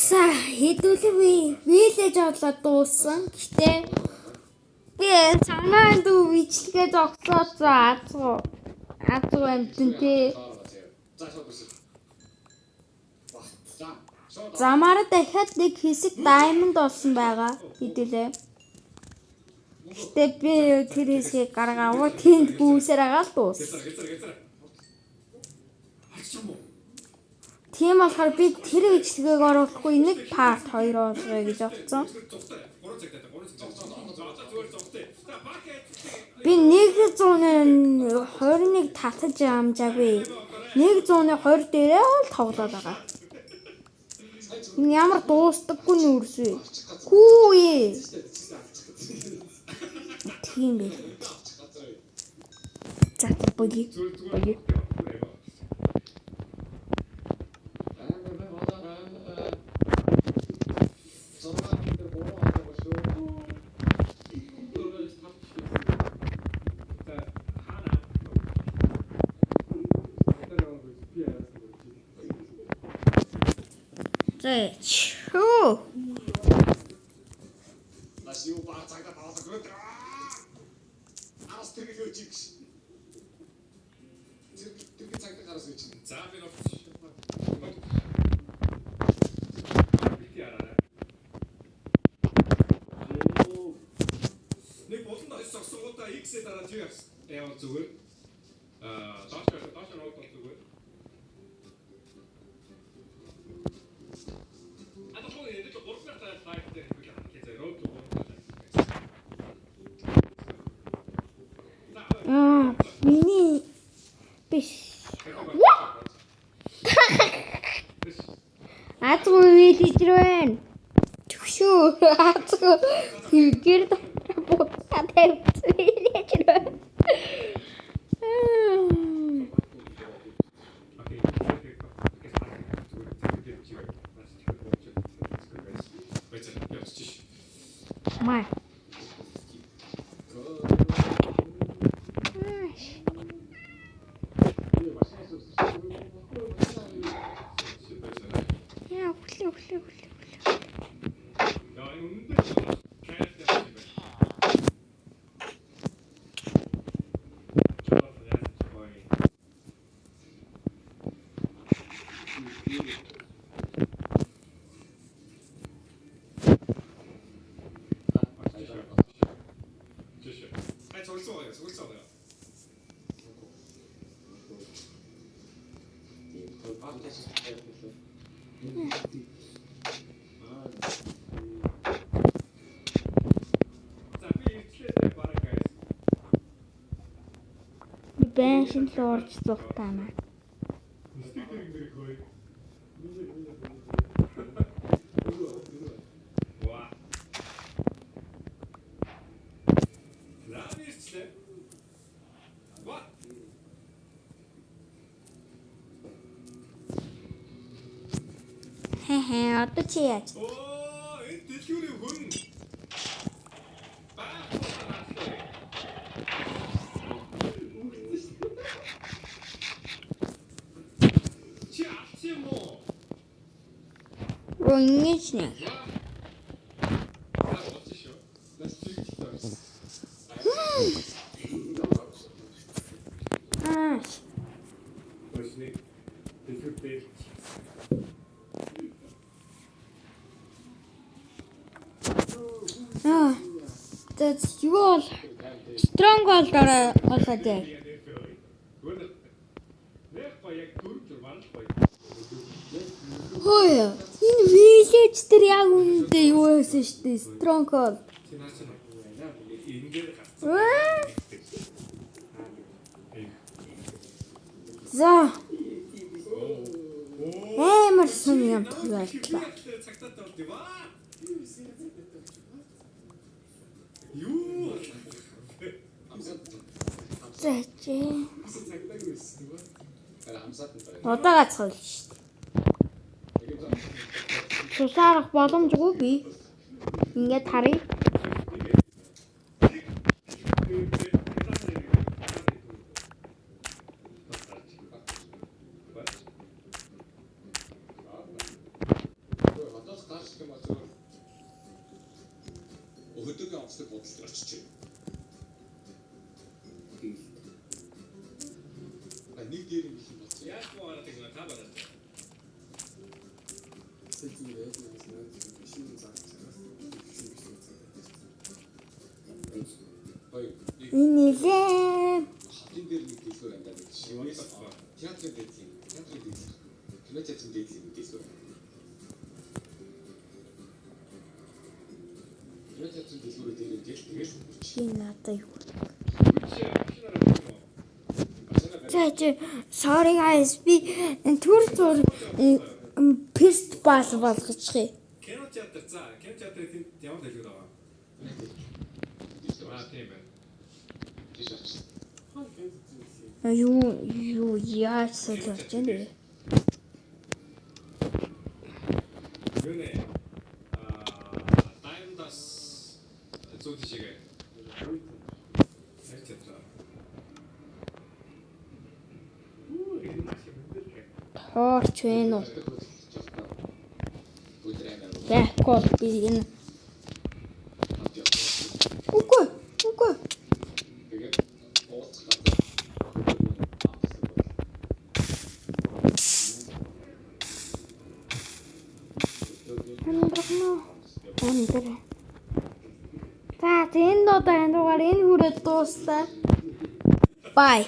За хэдүүлээ вилэж олоод дууссан. Гэтэ би цагаан дүү бичлэгээ зогсоод азуу амтэн тий. Замаар дахиад нэг хэсэг даймонд олсон байгаа. Хэдүүлээ. Гэтэ би тэр хэсгийг гаргаваа тэнд бүүсээр агаал дууссан. Тийм болохоор би тэр бичлэгийг оруулахгүй нэг part 2 оруулъя гэж бодсон. Би 121 татаж амжаагүй. 120 дээрээ л тоглоод байгаа. Ямар дуустдаггүй нүрсвэ. Хүү. Тийм бэ. За боги. Чөө. Нас юу баг цагта таваад гөрөө. Аас тэрийг юу чиг. Тэр цагта гараас үуч. За би нөө. Нэг болондоо согсогоодаа X-ээ дараа чи яав зүгээр. Доош руу зүгээр. Миний биш. Атгуу вилижрэн. Тгшүү. Атгуу гэрд бутаад вилижрэн. Май. Суулцаа. Бэншин л орж зугтаа маа. Одоо чи яаж? Энэ дэлгүүрийн хүн. Чи авчих юм уу? Ингэж нэ. That's you all strong all дараа болоод яа. Хөөе. Энэ village дээр яг үнэндээ юу байсан шүү дээ. Strong all. За. Амар сони юм тоглолтлаа. Юу? Зэчээ. Одоо гацхал шүү дээ. Тусаарах боломжгүй би. Ингээд харъя. авцдаг бодлоо очиж байна. Нэг дээр юм шиг болсон. Яаж гоогаад ингэ та бараад. Сэжүү яаж нэгсэн шин зах цаас. Энэ нэлээ. Хатын дээр нэг дэлгүүр амьдаад байна. Шивээс театрын дэйцэн. Театрын дэйцэн. Кинотеатрын дэйцэн дэйцэн. Кинотеатрын дэлгүүрээр тэгэл Чи надад юу? Чи sorry guys би түр зур фестивал болгочих. Кинотеатр за кинотеатрын тэнд ямар дэлгүүр байгаа? Тийм байна. Юу яаж солиоч энэ? Юу нэ? Таймдас зүг тийшээ. Кинотеатр. Хоорч вэ нүү? Бэкоп би энэ. Үгүй. Тэгээд ууцгах. Андэр. За энэ дугаар энэ хүрээд дууссан. Bye.